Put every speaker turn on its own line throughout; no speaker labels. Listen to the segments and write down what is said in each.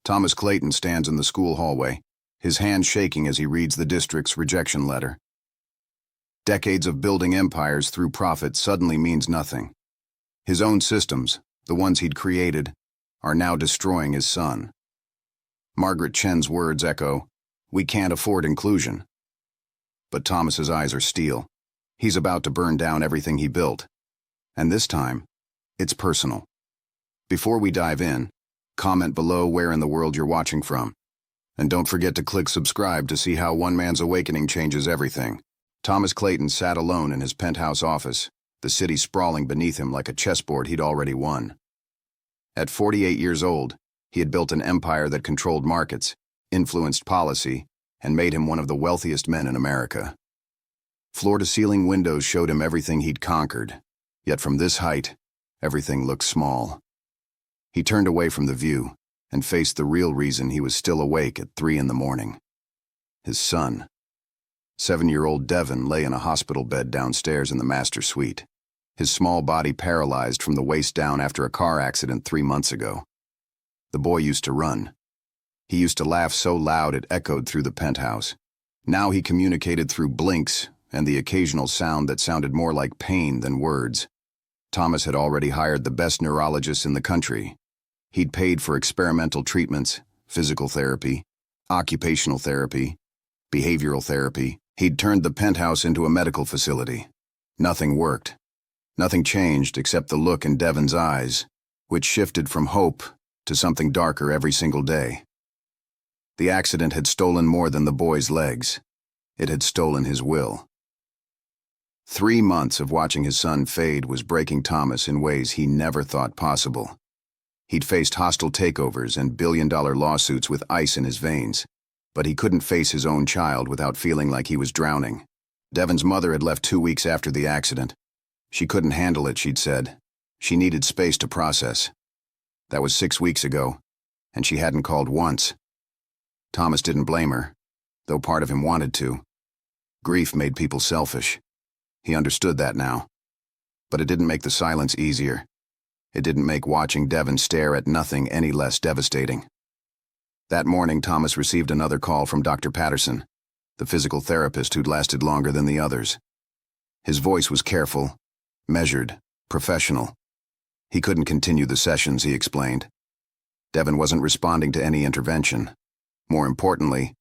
Thomas Clayton stands in the school hallway, his hand shaking as he reads the district's rejection letter. Decades of building empires through profit suddenly means nothing. His own systems, the ones he'd created, are now destroying his son. Margaret Chen's words echo, "We can't afford inclusion." But Thomas's eyes are steel. He's about to burn down everything he built. And this time, it's personal. Before we dive in, comment below where in the world you're watching from. And don't forget to click subscribe to see how one man's awakening changes everything. Thomas Clayton sat alone in his penthouse office, the city sprawling beneath him like a chessboard he'd already won. At 48 years old, he had built an empire that controlled markets, influenced policy, and made him one of the wealthiest men in America. Floor-to-ceiling windows showed him everything he'd conquered, yet from this height, everything looked small. He turned away from the view and faced the real reason he was still awake at 3 in the morning. His son. 7-year-old Devin lay in a hospital bed downstairs in the master suite, his small body paralyzed from the waist down after a car accident 3 months ago. The boy used to run. He used to laugh so loud it echoed through the penthouse. Now he communicated through blinks and the occasional sound that sounded more like pain than words. Thomas had already hired the best neurologists in the country. He'd paid for experimental treatments, physical therapy, occupational therapy, behavioral therapy. He'd turned the penthouse into a medical facility. Nothing worked. Nothing changed except the look in Devin's eyes, which shifted from hope to something darker every single day. The accident had stolen more than the boy's legs. It had stolen his will. 3 months of watching his son fade was breaking Thomas in ways he never thought possible. He'd faced hostile takeovers and billion-dollar lawsuits with ice in his veins, but he couldn't face his own child without feeling like he was drowning. Devin's mother had left 2 weeks after the accident. She couldn't handle it, she'd said. She needed space to process. That was 6 weeks ago, and she hadn't called once. Thomas didn't blame her, though part of him wanted to. Grief made people selfish. He understood that now. But it didn't make the silence easier. It didn't make watching Devin stare at nothing any less devastating. That morning, Thomas received another call from Dr. Patterson, the physical therapist who'd lasted longer than the others. His voice was careful, measured, professional. He couldn't continue the sessions, he explained. Devin wasn't responding to any intervention. More importantly,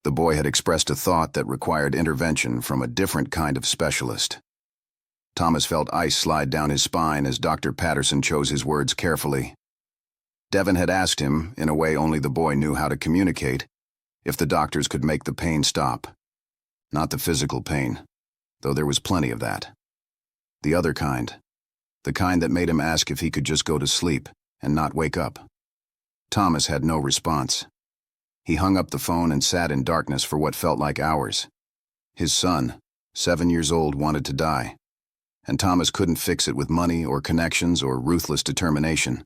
the boy had expressed a thought that required intervention from a different kind of specialist. Thomas felt ice slide down his spine as Dr. Patterson chose his words carefully. Devin had asked him, in a way only the boy knew how to communicate, if the doctors could make the pain stop. Not the physical pain, though there was plenty of that. The other kind. The kind that made him ask if he could just go to sleep and not wake up. Thomas had no response. He hung up the phone and sat in darkness for what felt like hours. His son, 7 years old, wanted to die. And Thomas couldn't fix it with money or connections or ruthless determination.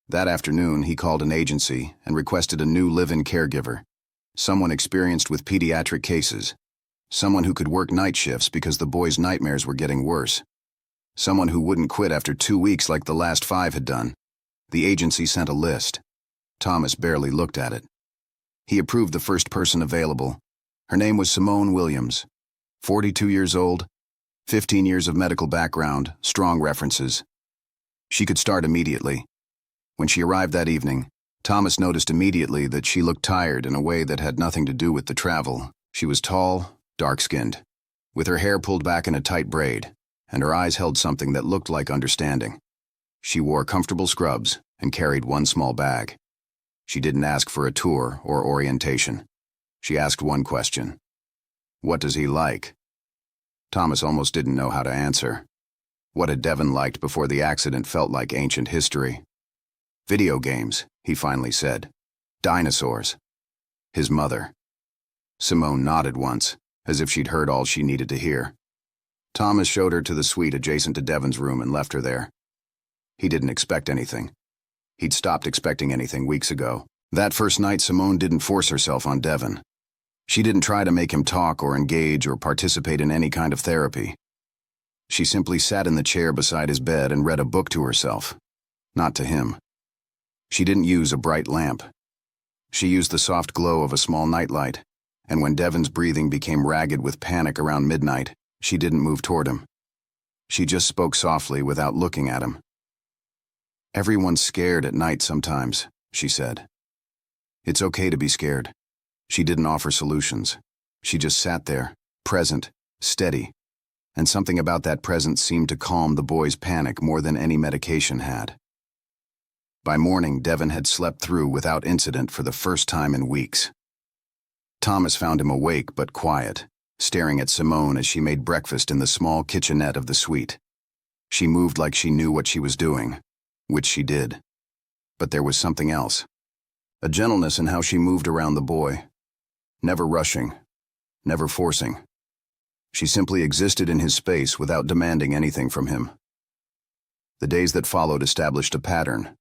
That afternoon, he called an agency and requested a new live-in caregiver, someone experienced with pediatric cases, someone who could work night shifts because the boy's nightmares were getting worse, someone who wouldn't quit after 2 weeks like the last 5 had done. The agency sent a list. Thomas barely looked at it. He approved the first person available. Her name was Simone Williams, 42 years old, 15 years of medical background, strong references. She could start immediately. When she arrived that evening, Thomas noticed immediately that she looked tired in a way that had nothing to do with the travel. She was tall, dark-skinned, with her hair pulled back in a tight braid, and her eyes held something that looked like understanding. She wore comfortable scrubs and carried one small bag. She didn't ask for a tour or orientation. She asked one question. What does he like? Thomas almost didn't know how to answer. What had Devin liked before the accident felt like ancient history. Video games, he finally said. Dinosaurs. His mother. Simone nodded once, as if she'd heard all she needed to hear. Thomas showed her to the suite adjacent to Devin's room and left her there. He didn't expect anything. He'd stopped expecting anything weeks ago. That first night, Simone didn't force herself on Devin. She didn't try to make him talk or engage or participate in any kind of therapy. She simply sat in the chair beside his bed and read a book to herself. Not to him. She didn't use a bright lamp. She used the soft glow of a small nightlight, and when Devon's breathing became ragged with panic around midnight, she didn't move toward him. She just spoke softly without looking at him. "Everyone's scared at night sometimes," she said. "It's okay to be scared." She didn't offer solutions. She just sat there, present, steady, and something about that presence seemed to calm the boy's panic more than any medication had. By morning, Devon had slept through without incident for the first time in weeks. Thomas found him awake but quiet, staring at Simone as she made breakfast in the small kitchenette of the suite. She moved like she knew what she was doing, which she did. But there was something else. A gentleness in how she moved around the boy. Never rushing, never forcing. She simply existed in his space without demanding anything from him. The days that followed established a pattern.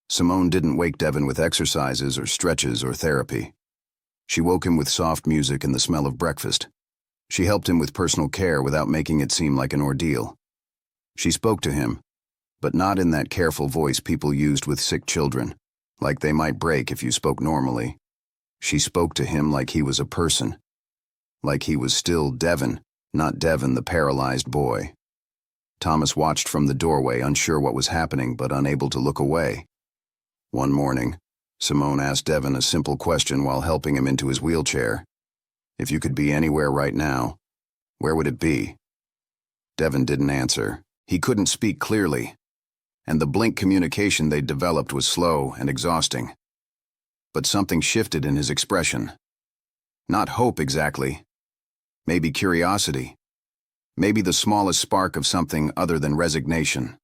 Simone didn't wake Devon with exercises or stretches or therapy. She woke him with soft music and the smell of breakfast. She helped him with personal care without making it seem like an ordeal. She spoke to him, but not in that careful voice people used with sick children, like they might break if you spoke normally. She spoke to him like he was a person, like he was still Devon, not Devon the paralyzed boy. Thomas watched from the doorway, unsure what was happening but unable to look away. One morning, Simone asked Devon a simple question while helping him into his wheelchair. If you could be anywhere right now, where would it be? Devon didn't answer. He couldn't speak clearly, and the blink communication they'd developed was slow and exhausting. But something shifted in his expression. Not hope exactly. Maybe curiosity. Maybe the smallest spark of something other than resignation.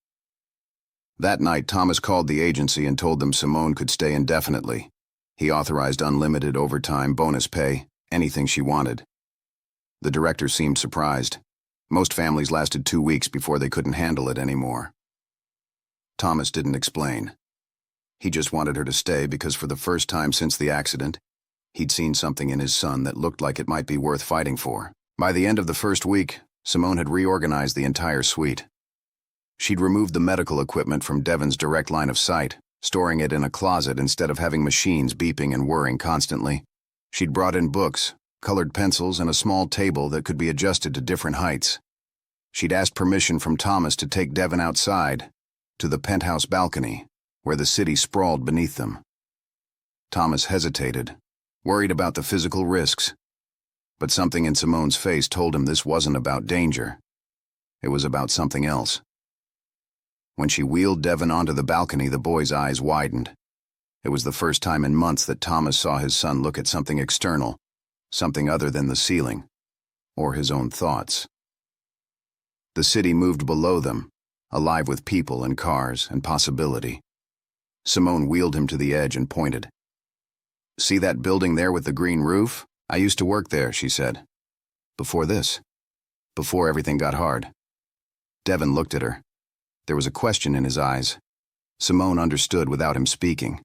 That night, Thomas called the agency and told them Simone could stay indefinitely. He authorized unlimited overtime, bonus pay, anything she wanted. The director seemed surprised. Most families lasted 2 weeks before they couldn't handle it anymore. Thomas didn't explain. He just wanted her to stay because for the first time since the accident, he'd seen something in his son that looked like it might be worth fighting for. By the end of the first week, Simone had reorganized the entire suite. She'd removed the medical equipment from Devon's direct line of sight, storing it in a closet instead of having machines beeping and whirring constantly. She'd brought in books, colored pencils, and a small table that could be adjusted to different heights. She'd asked permission from Thomas to take Devon outside, to the penthouse balcony, where the city sprawled beneath them. Thomas hesitated, worried about the physical risks. But something in Simone's face told him this wasn't about danger. It was about something else. When she wheeled Devon onto the balcony, the boy's eyes widened. It was the first time in months that Thomas saw his son look at something external, something other than the ceiling, or his own thoughts. The city moved below them, alive with people and cars and possibility. Simone wheeled him to the edge and pointed. "See that building there with the green roof? I used to work there," she said. "Before this. Before everything got hard." Devon looked at her. There was a question in his eyes. Simone understood without him speaking.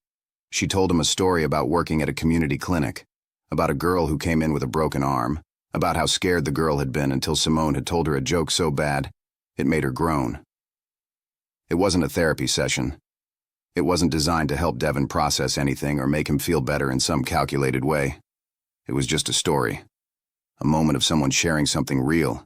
She told him a story about working at a community clinic, about a girl who came in with a broken arm, about how scared the girl had been until Simone had told her a joke so bad it made her groan. It wasn't a therapy session. It wasn't designed to help Devon process anything or make him feel better in some calculated way. It was just a story, a moment of someone sharing something real,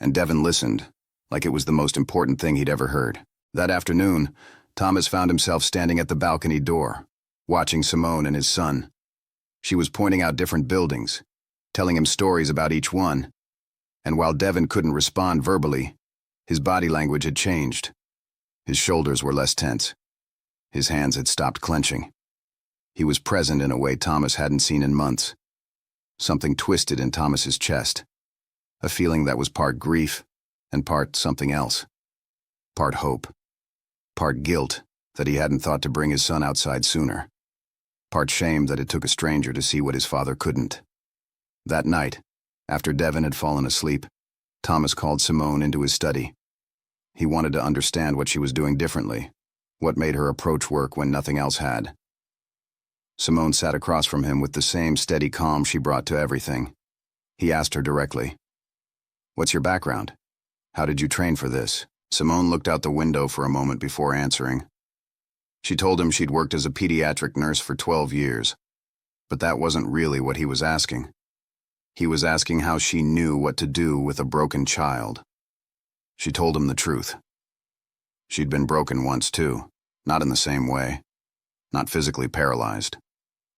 and Devon listened, like it was the most important thing he'd ever heard. That afternoon, Thomas found himself standing at the balcony door, watching Simone and his son. She was pointing out different buildings, telling him stories about each one, and while Devon couldn't respond verbally, his body language had changed. His shoulders were less tense. His hands had stopped clenching. He was present in a way Thomas hadn't seen in months. Something twisted in Thomas's chest, a feeling that was part grief and part something else, part hope, part guilt that he hadn't thought to bring his son outside sooner, part shame that it took a stranger to see what his father couldn't. That night, after Devon had fallen asleep, Thomas called Simone into his study. He wanted to understand what she was doing differently, what made her approach work when nothing else had. Simone sat across from him with the same steady calm she brought to everything. He asked her directly, "What's your background? How did you train for this?" Simone looked out the window for a moment before answering. She told him she'd worked as a pediatric nurse for 12 years. But that wasn't really what he was asking. He was asking how she knew what to do with a broken child. She told him the truth. She'd been broken once too, not in the same way, not physically paralyzed,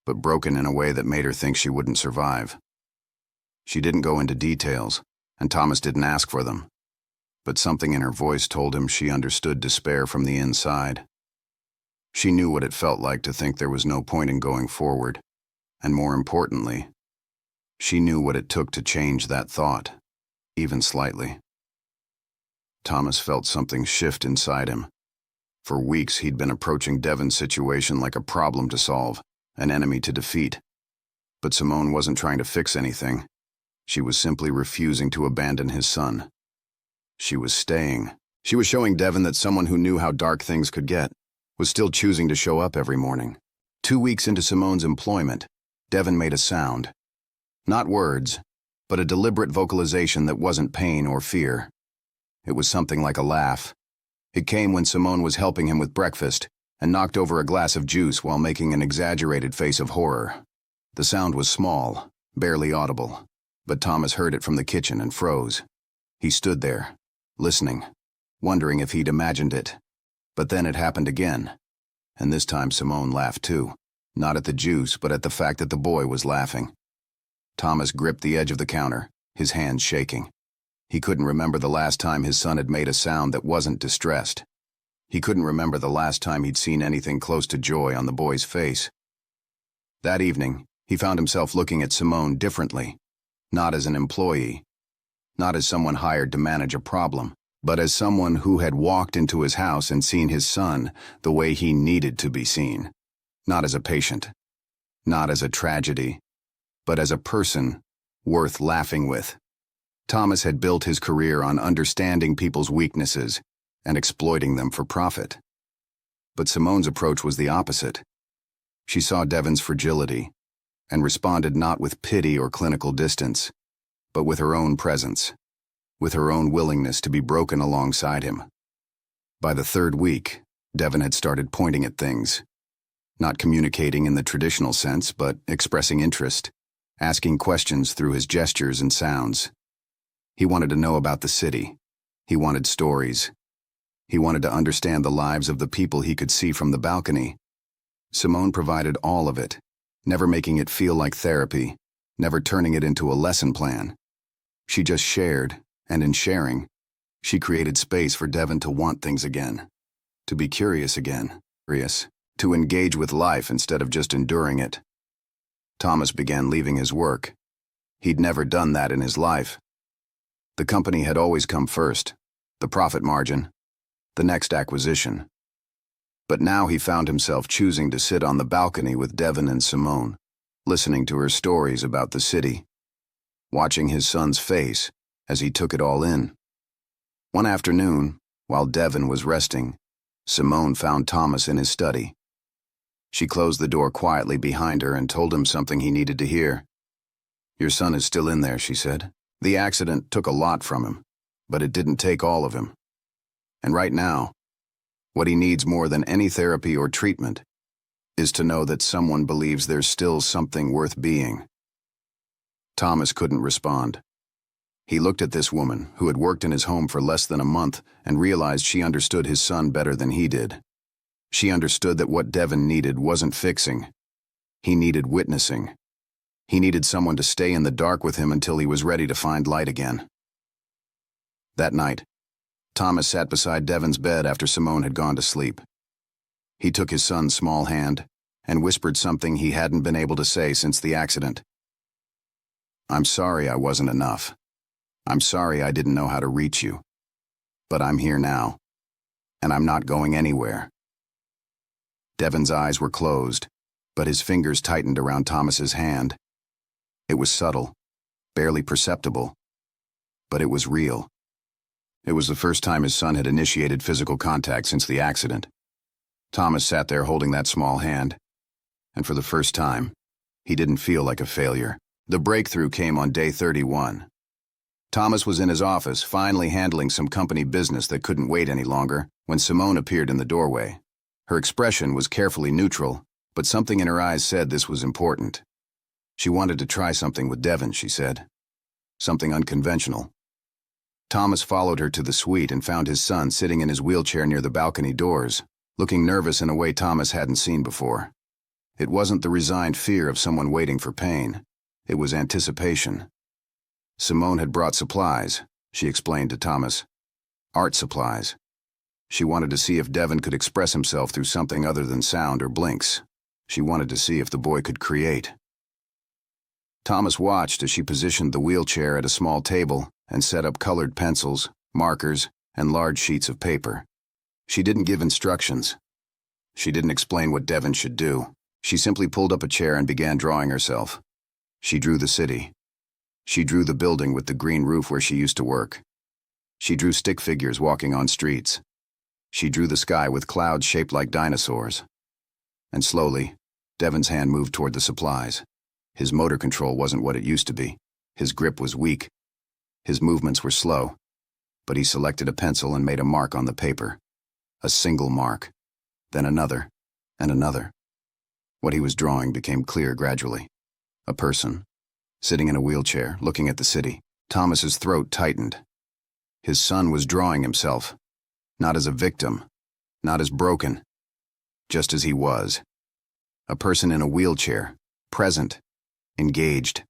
but broken in a way that made her think she wouldn't survive. She didn't go into details, and Thomas didn't ask for them, but something in her voice told him she understood despair from the inside. She knew what it felt like to think there was no point in going forward, and more importantly, she knew what it took to change that thought, even slightly. Thomas felt something shift inside him. For weeks, he'd been approaching Devon's situation like a problem to solve, an enemy to defeat. But Simone wasn't trying to fix anything. She was simply refusing to abandon his son. She was staying. She was showing Devon that someone who knew how dark things could get was still choosing to show up every morning. 2 weeks into Simone's employment, Devon made a sound. Not words, but a deliberate vocalization that wasn't pain or fear. It was something like a laugh. It came when Simone was helping him with breakfast and knocked over a glass of juice while making an exaggerated face of horror. The sound was small, barely audible, but Thomas heard it from the kitchen and froze. He stood there, listening, wondering if he'd imagined it. But then it happened again, and this time Simone laughed too, not at the juice, but at the fact that the boy was laughing. Thomas gripped the edge of the counter, his hands shaking. He couldn't remember the last time his son had made a sound that wasn't distressed. He couldn't remember the last time he'd seen anything close to joy on the boy's face. That evening, he found himself looking at Simone differently, not as an employee, not as someone hired to manage a problem, but as someone who had walked into his house and seen his son the way he needed to be seen. Not as a patient, not as a tragedy, but as a person worth laughing with. Thomas had built his career on understanding people's weaknesses and exploiting them for profit. But Simone's approach was the opposite. She saw Devon's fragility and responded not with pity or clinical distance, but with her own presence, with her own willingness to be broken alongside him. By the 3rd week, Devon had started pointing at things, not communicating in the traditional sense, but expressing interest, asking questions through his gestures and sounds. He wanted to know about the city. He wanted stories. He wanted to understand the lives of the people he could see from the balcony. Simone provided all of it, never making it feel like therapy, never turning it into a lesson plan. She just shared, and in sharing, she created space for Devon to want things again, to be curious again, to engage with life instead of just enduring it. Thomas began leaving his work. He'd never done that in his life. The company had always come first, the profit margin, the next acquisition. But now he found himself choosing to sit on the balcony with Devon and Simone, listening to her stories about the city, watching his son's face as he took it all in. One afternoon, while Devon was resting, Simone found Thomas in his study. She closed the door quietly behind her and told him something he needed to hear. "Your son is still in there," she said. "The accident took a lot from him, but it didn't take all of him. And right now, what he needs more than any therapy or treatment is to know that someone believes there's still something worth being." Thomas couldn't respond. He looked at this woman, who had worked in his home for less than a month, and realized she understood his son better than he did. She understood that what Devon needed wasn't fixing. He needed witnessing. He needed someone to stay in the dark with him until he was ready to find light again. That night, Thomas sat beside Devon's bed after Simone had gone to sleep. He took his son's small hand and whispered something he hadn't been able to say since the accident. "I'm sorry I wasn't enough. I'm sorry I didn't know how to reach you. But I'm here now, and I'm not going anywhere." Devon's eyes were closed, but his fingers tightened around Thomas's hand. It was subtle, barely perceptible, but it was real. It was the first time his son had initiated physical contact since the accident. Thomas sat there holding that small hand, and for the first time, he didn't feel like a failure. The breakthrough came on day 31. Thomas was in his office, finally handling some company business that couldn't wait any longer, when Simone appeared in the doorway. Her expression was carefully neutral, but something in her eyes said this was important. She wanted to try something with Devon, she said. Something unconventional. Thomas followed her to the suite and found his son sitting in his wheelchair near the balcony doors, looking nervous in a way Thomas hadn't seen before. It wasn't the resigned fear of someone waiting for pain. It was anticipation. Simone had brought supplies, she explained to Thomas. Art supplies. She wanted to see if Devon could express himself through something other than sound or blinks. She wanted to see if the boy could create. Thomas watched as she positioned the wheelchair at a small table and set up colored pencils, markers, and large sheets of paper. She didn't give instructions. She didn't explain what Devon should do. She simply pulled up a chair and began drawing herself. She drew the city. She drew the building with the green roof where she used to work. She drew stick figures walking on streets. She drew the sky with clouds shaped like dinosaurs. And slowly, Devon's hand moved toward the supplies. His motor control wasn't what it used to be. His grip was weak. His movements were slow. But he selected a pencil and made a mark on the paper. A single mark. Then another, and another. What he was drawing became clear gradually. A person, sitting in a wheelchair, looking at the city. Thomas's throat tightened. His son was drawing himself, not as a victim, not as broken, just as he was. A person in a wheelchair, present, engaged,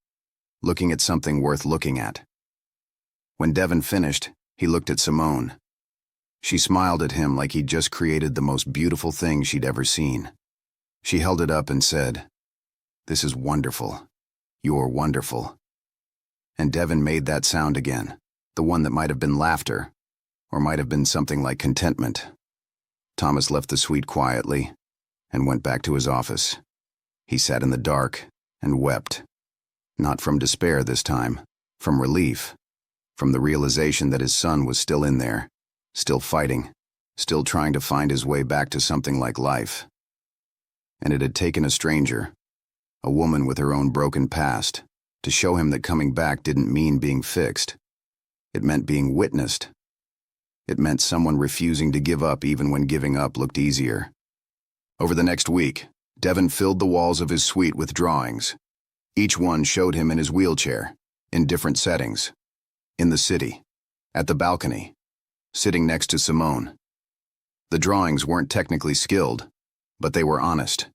looking at something worth looking at. When Devon finished, he looked at Simone. She smiled at him like he'd just created the most beautiful thing she'd ever seen. She held it up and said, "This is wonderful. You're wonderful." And Devon made that sound again, the one that might have been laughter, or might have been something like contentment. Thomas left the suite quietly and went back to his office. He sat in the dark and wept. Not from despair this time, from relief, from the realization that his son was still in there, still fighting, still trying to find his way back to something like life. And it had taken a stranger, a woman with her own broken past, to show him that coming back didn't mean being fixed. It meant being witnessed. It meant someone refusing to give up even when giving up looked easier. Over the next week, Devon filled the walls of his suite with drawings. Each one showed him in his wheelchair, in different settings. In the city, at the balcony, sitting next to Simone. The drawings weren't technically skilled, but they were honest.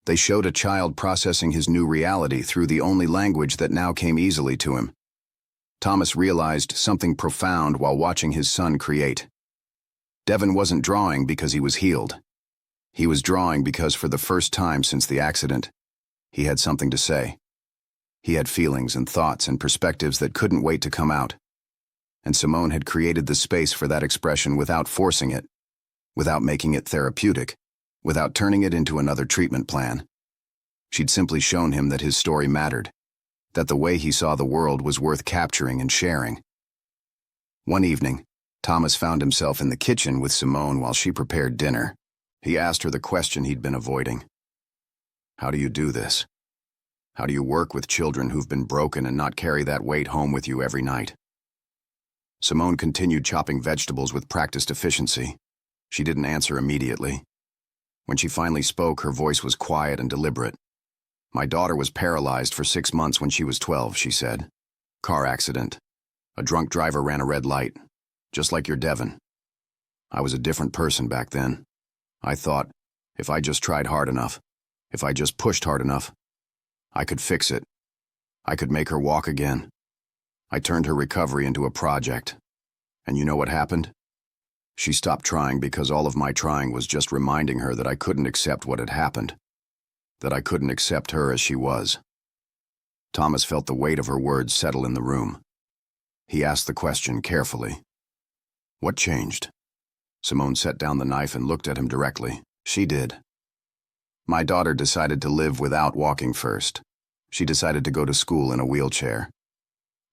They showed a child processing his new reality through the only language that now came easily to him. Thomas realized something profound while watching his son create. Devon wasn't drawing because he was healed. He was drawing because for the first time since the accident, he had something to say. He had feelings and thoughts and perspectives that couldn't wait to come out. And Simone had created the space for that expression without forcing it, without making it therapeutic, without turning it into another treatment plan. She'd simply shown him that his story mattered, that the way he saw the world was worth capturing and sharing. One evening, Thomas found himself in the kitchen with Simone while she prepared dinner. He asked her the question he'd been avoiding. How do you do this? How do you work with children who've been broken and not carry that weight home with you every night? Simone continued chopping vegetables with practiced efficiency. She didn't answer immediately. When she finally spoke, her voice was quiet and deliberate. My daughter was paralyzed for 6 months when she was 12, she said. Car accident. A drunk driver ran a red light, just like your Devon. I was a different person back then. I thought, if I just tried hard enough, if I just pushed hard enough, I could fix it. I could make her walk again. I turned her recovery into a project. And you know what happened? She stopped trying because all of my trying was just reminding her that I couldn't accept what had happened, that I couldn't accept her as she was. Thomas felt the weight of her words settle in the room. He asked the question carefully. What changed? Simone set down the knife and looked at him directly. She did. My daughter decided to live without walking first. She decided to go to school in a wheelchair.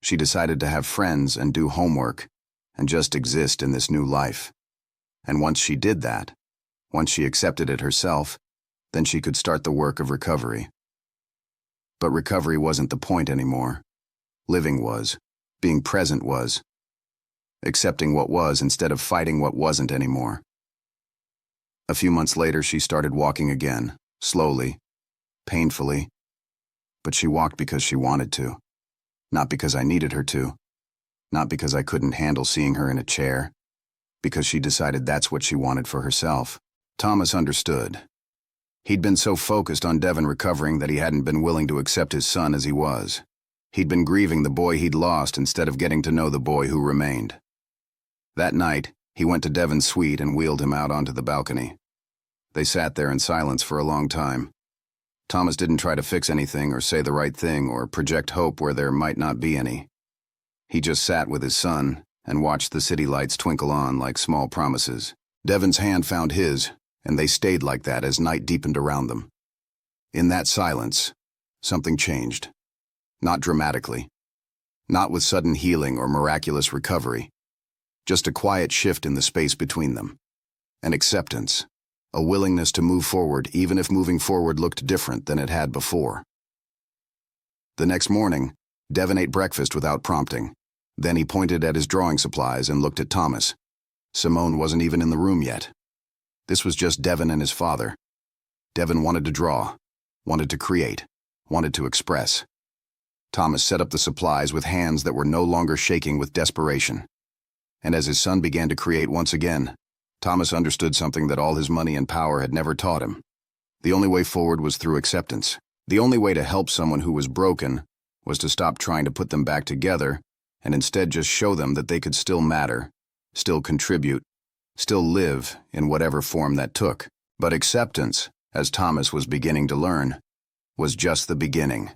She decided to have friends and do homework and just exist in this new life. And once she did that, once she accepted it herself, then she could start the work of recovery. But recovery wasn't the point anymore. Living was. Being present was. Accepting what was instead of fighting what wasn't anymore. A few months later, she started walking again, slowly, painfully, but she walked because she wanted to, not because I needed her to, not because I couldn't handle seeing her in a chair, because she decided that's what she wanted for herself. Thomas understood. He'd been so focused on Devon recovering that he hadn't been willing to accept his son as he was. He'd been grieving the boy he'd lost instead of getting to know the boy who remained. That night, he went to Devon's suite and wheeled him out onto the balcony. They sat there in silence for a long time. Thomas didn't try to fix anything or say the right thing or project hope where there might not be any. He just sat with his son and watched the city lights twinkle on like small promises. Devon's hand found his, and they stayed like that as night deepened around them. In that silence, something changed. Not dramatically. Not with sudden healing or miraculous recovery. Just a quiet shift in the space between them. An acceptance. A willingness to move forward even if moving forward looked different than it had before. The next morning, Devon ate breakfast without prompting. Then he pointed at his drawing supplies and looked at Thomas. Simone wasn't even in the room yet. This was just Devon and his father. Devon wanted to draw, wanted to create, wanted to express. Thomas set up the supplies with hands that were no longer shaking with desperation. And as his son began to create once again, Thomas understood something that all his money and power had never taught him. The only way forward was through acceptance. The only way to help someone who was broken was to stop trying to put them back together and instead just show them that they could still matter, still contribute, still live in whatever form that took. But acceptance, as Thomas was beginning to learn, was just the beginning.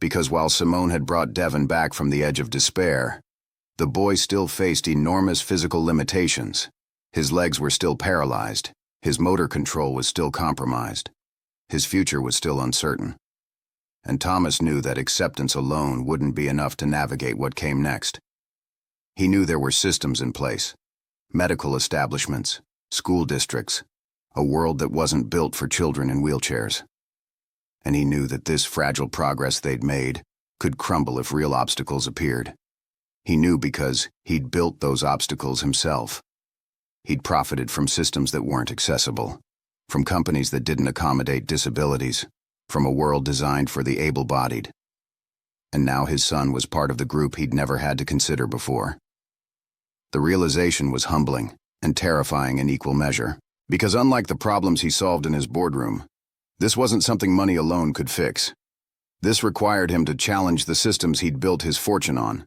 Because while Simone had brought Devon back from the edge of despair, the boy still faced enormous physical limitations. His legs were still paralyzed. His motor control was still compromised. His future was still uncertain. And Thomas knew that acceptance alone wouldn't be enough to navigate what came next. He knew there were systems in place. Medical establishments, school districts, a world that wasn't built for children in wheelchairs. And he knew that this fragile progress they'd made could crumble if real obstacles appeared. He knew because he'd built those obstacles himself. He'd profited from systems that weren't accessible, from companies that didn't accommodate disabilities, from a world designed for the able-bodied. And now his son was part of the group he'd never had to consider before. The realization was humbling and terrifying in equal measure, because unlike the problems he solved in his boardroom, this wasn't something money alone could fix. This required him to challenge the systems he'd built his fortune on.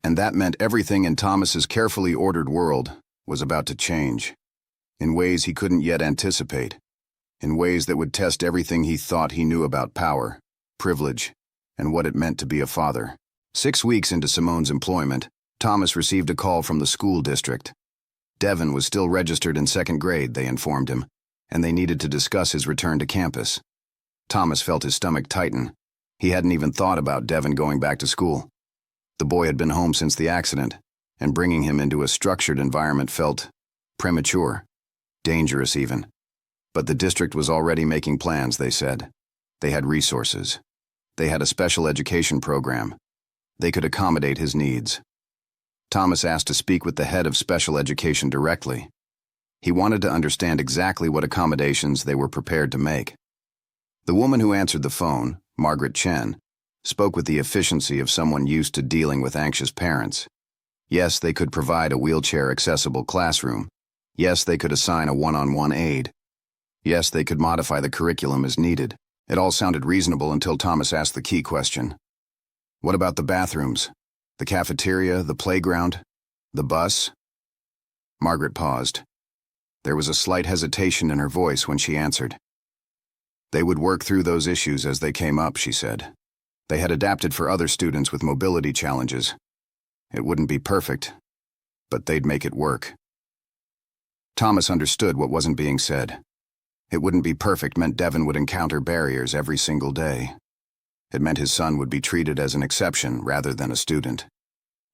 And that meant everything in Thomas's carefully ordered world was about to change, in ways he couldn't yet anticipate, in ways that would test everything he thought he knew about power, privilege, and what it meant to be a father. 6 weeks into Simone's employment, Thomas received a call from the school district. Devon was still registered in 2nd grade, they informed him, and they needed to discuss his return to campus. Thomas felt his stomach tighten. He hadn't even thought about Devon going back to school. The boy had been home since the accident, and bringing him into a structured environment felt premature, dangerous even. But the district was already making plans, they said. They had resources. They had a special education program. They could accommodate his needs. Thomas asked to speak with the head of special education directly. He wanted to understand exactly what accommodations they were prepared to make. The woman who answered the phone, Margaret Chen, spoke with the efficiency of someone used to dealing with anxious parents. Yes, they could provide a wheelchair-accessible classroom. Yes, they could assign a one-on-one aide. Yes, they could modify the curriculum as needed. It all sounded reasonable until Thomas asked the key question. What about the bathrooms? The cafeteria, the playground, the bus? Margaret paused. There was a slight hesitation in her voice when she answered. They would work through those issues as they came up, she said. They had adapted for other students with mobility challenges. It wouldn't be perfect, but they'd make it work. Thomas understood what wasn't being said. It wouldn't be perfect meant Devon would encounter barriers every single day. It meant his son would be treated as an exception rather than a student.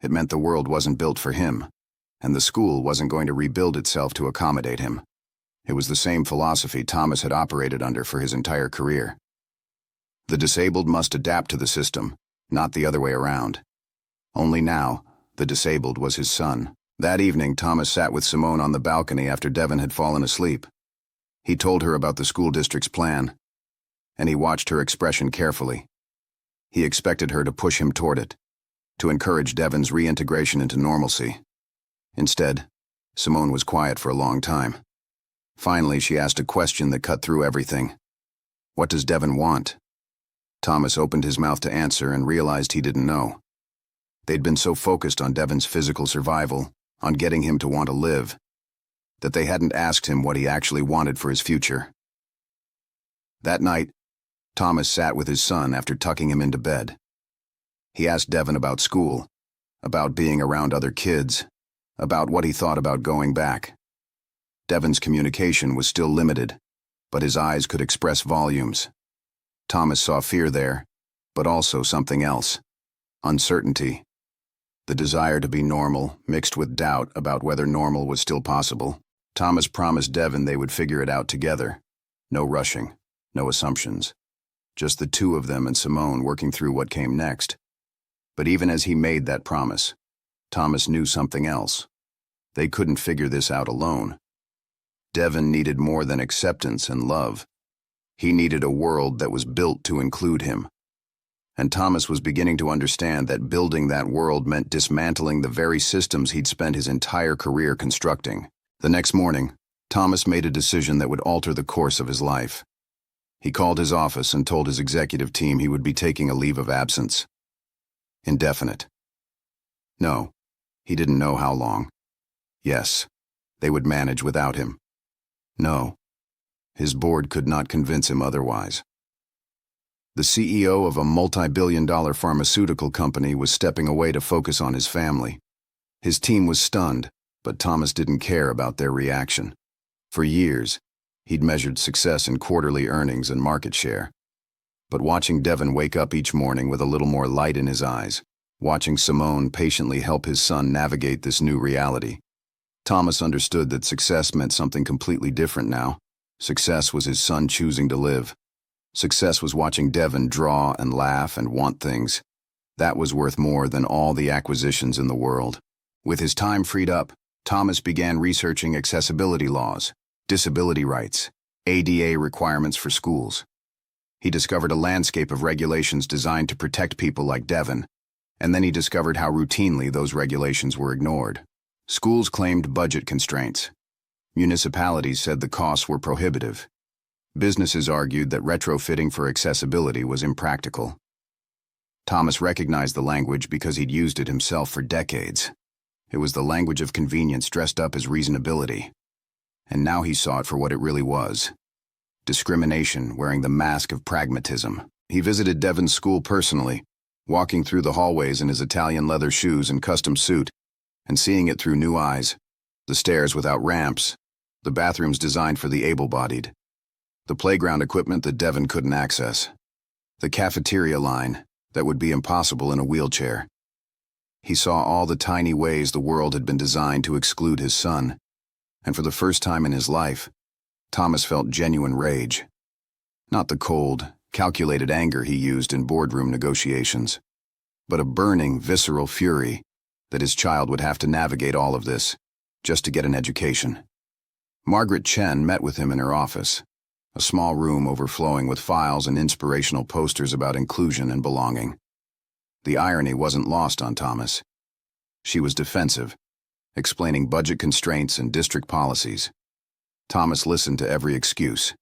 It meant the world wasn't built for him, and the school wasn't going to rebuild itself to accommodate him. It was the same philosophy Thomas had operated under for his entire career. The disabled must adapt to the system, not the other way around. Only now, the disabled was his son. That evening, Thomas sat with Simone on the balcony after Devon had fallen asleep. He told her about the school district's plan, and he watched her expression carefully. He expected her to push him toward it, to encourage Devon's reintegration into normalcy. Instead, Simone was quiet for a long time. Finally, she asked a question that cut through everything. What does Devon want? Thomas opened his mouth to answer and realized he didn't know. They'd been so focused on Devon's physical survival, on getting him to want to live, that they hadn't asked him what he actually wanted for his future. That night, Thomas sat with his son after tucking him into bed. He asked Devon about school, about being around other kids, about what he thought about going back. Devon's communication was still limited, but his eyes could express volumes. Thomas saw fear there, but also something else: uncertainty. The desire to be normal, mixed with doubt about whether normal was still possible. Thomas promised Devon they would figure it out together. No rushing, no assumptions. Just the two of them and Simone working through what came next. But even as he made that promise, Thomas knew something else. They couldn't figure this out alone. Devon needed more than acceptance and love. He needed a world that was built to include him. And Thomas was beginning to understand that building that world meant dismantling the very systems he'd spent his entire career constructing. The next morning, Thomas made a decision that would alter the course of his life. He called his office and told his executive team he would be taking a leave of absence. Indefinite. No, he didn't know how long. Yes, they would manage without him. No, his board could not convince him otherwise. The CEO of a multi-billion-dollar pharmaceutical company was stepping away to focus on his family. His team was stunned, but Thomas didn't care about their reaction. For years, he'd measured success in quarterly earnings and market share. But watching Devon wake up each morning with a little more light in his eyes, watching Simone patiently help his son navigate this new reality, Thomas understood that success meant something completely different now. Success was his son choosing to live. Success was watching Devon draw and laugh and want things. That was worth more than all the acquisitions in the world. With his time freed up, Thomas began researching accessibility laws, disability rights, ADA requirements for schools. He discovered a landscape of regulations designed to protect people like Devon, and then he discovered how routinely those regulations were ignored. Schools claimed budget constraints. Municipalities said the costs were prohibitive. Businesses argued that retrofitting for accessibility was impractical. Thomas recognized the language because he'd used it himself for decades. It was the language of convenience dressed up as reasonability. And now he saw it for what it really was: discrimination wearing the mask of pragmatism. He visited Devon's school personally, walking through the hallways in his Italian leather shoes and custom suit, and seeing it through new eyes. The stairs without ramps, the bathrooms designed for the able-bodied, the playground equipment that Devon couldn't access, the cafeteria line that would be impossible in a wheelchair. He saw all the tiny ways the world had been designed to exclude his son, and for the first time in his life, Thomas felt genuine rage. Not the cold, calculated anger he used in boardroom negotiations, but a burning, visceral fury that his child would have to navigate all of this just to get an education. Margaret Chen met with him in her office, a small room overflowing with files and inspirational posters about inclusion and belonging. The irony wasn't lost on Thomas. She was defensive, explaining budget constraints and district policies. Thomas listened to every excuse,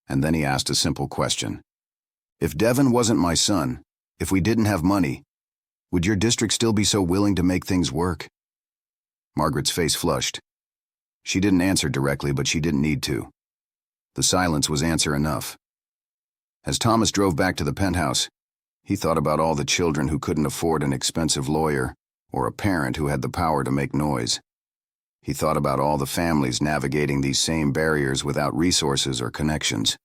and then he asked a simple question. If Devon wasn't my son, if we didn't have money, would your district still be so willing to make things work? Margaret's face flushed. She didn't answer directly, but she didn't need to. The silence was answer enough. As Thomas drove back to the penthouse, he thought about all the children who couldn't afford an expensive lawyer or a parent who had the power to make noise. He thought about all the families navigating these same barriers without resources or connections.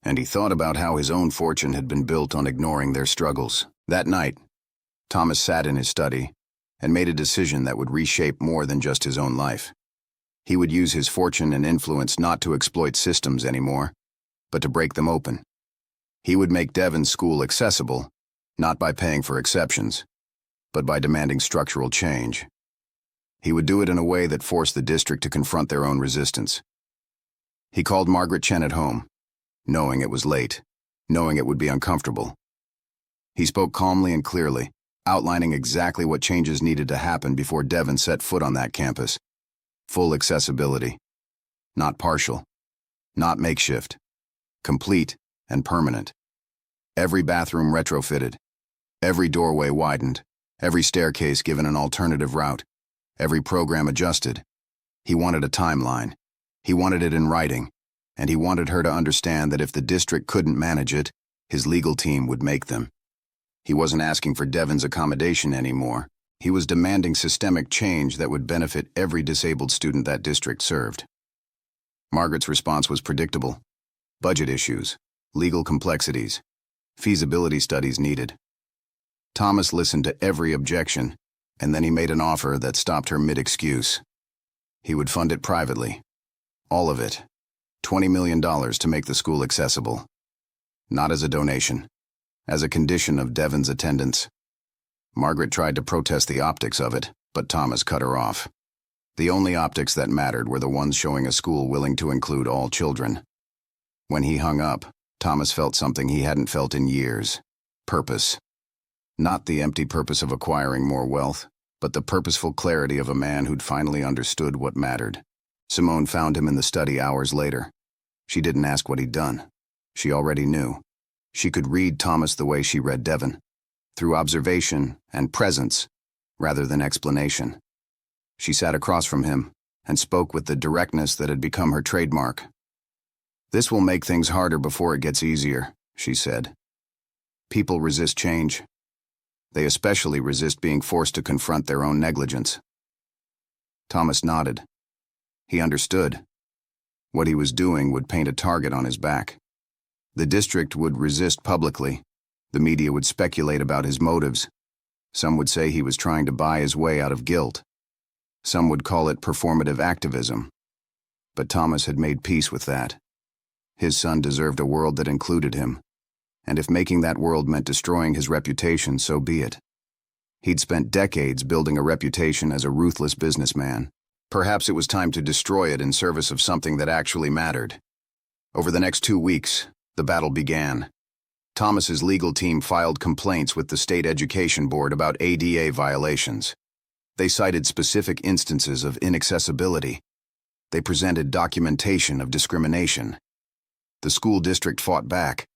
And he thought about how his own fortune had been built on ignoring their struggles. That night, Thomas sat in his study and made a decision that would reshape more than just his own life. He would use his fortune and influence not to exploit systems anymore, but to break them open. He would make Devon's school accessible, not by paying for exceptions, but by demanding structural change. He would do it in a way that forced the district to confront their own resistance. He called Margaret Chen at home, knowing it was late, knowing it would be uncomfortable. He spoke calmly and clearly, outlining exactly what changes needed to happen before Devon set foot on that campus. Full accessibility. Not partial. Not makeshift. Complete and permanent. Every bathroom retrofitted. Every doorway widened. Every staircase given an alternative route. Every program adjusted. He wanted a timeline. He wanted it in writing. And he wanted her to understand that if the district couldn't manage it, his legal team would make them. He wasn't asking for Devon's accommodation anymore. He was demanding systemic change that would benefit every disabled student that district served. Margaret's response was predictable. Budget issues, legal complexities, feasibility studies needed. Thomas listened to every objection, and then he made an offer that stopped her mid-excuse. He would fund it privately. All of it. $20 million to make the school accessible. Not as a donation. As a condition of Devon's attendance. Margaret tried to protest the optics of it, but Thomas cut her off. The only optics that mattered were the ones showing a school willing to include all children. When he hung up, Thomas felt something he hadn't felt in years. Purpose. Not the empty purpose of acquiring more wealth, but the purposeful clarity of a man who'd finally understood what mattered. Simone found him in the study hours later. She didn't ask what he'd done. She already knew. She could read Thomas the way she read Devon, through observation and presence, rather than explanation. She sat across from him and spoke with the directness that had become her trademark. "This will make things harder before it gets easier," she said. "People resist change. They especially resist being forced to confront their own negligence." Thomas nodded. He understood. What he was doing would paint a target on his back. The district would resist publicly. The media would speculate about his motives. Some would say he was trying to buy his way out of guilt. Some would call it performative activism. But Thomas had made peace with that. His son deserved a world that included him. And if making that world meant destroying his reputation, so be it. He'd spent decades building a reputation as a ruthless businessman. Perhaps it was time to destroy it in service of something that actually mattered. Over the next 2 weeks, the battle began. Thomas's legal team filed complaints with the state education board about ADA violations. They cited specific instances of inaccessibility. They presented documentation of discrimination. The school district fought back,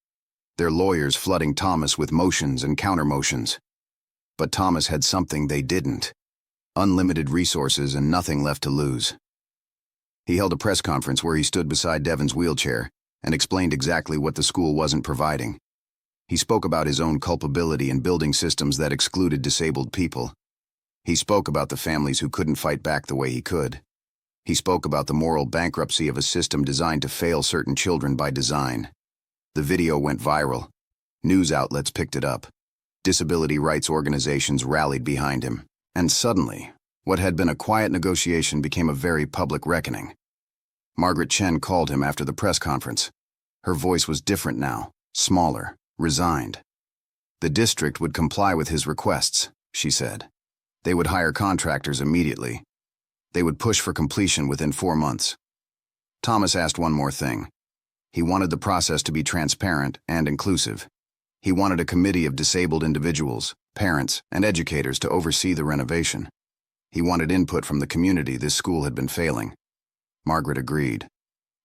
their lawyers flooding Thomas with motions and counter-motions. But Thomas had something they didn't. Unlimited resources and nothing left to lose. He held a press conference where he stood beside Devon's wheelchair and explained exactly what the school wasn't providing. He spoke about his own culpability in building systems that excluded disabled people. He spoke about the families who couldn't fight back the way he could. He spoke about the moral bankruptcy of a system designed to fail certain children by design. The video went viral. News outlets picked it up. Disability rights organizations rallied behind him. And suddenly, what had been a quiet negotiation became a very public reckoning. Margaret Chen called him after the press conference. Her voice was different now, smaller, resigned. The district would comply with his requests, she said. They would hire contractors immediately. They would push for completion within 4 months. Thomas asked one more thing. He wanted the process to be transparent and inclusive. He wanted a committee of disabled individuals, parents, and educators to oversee the renovation. He wanted input from the community this school had been failing. Margaret agreed.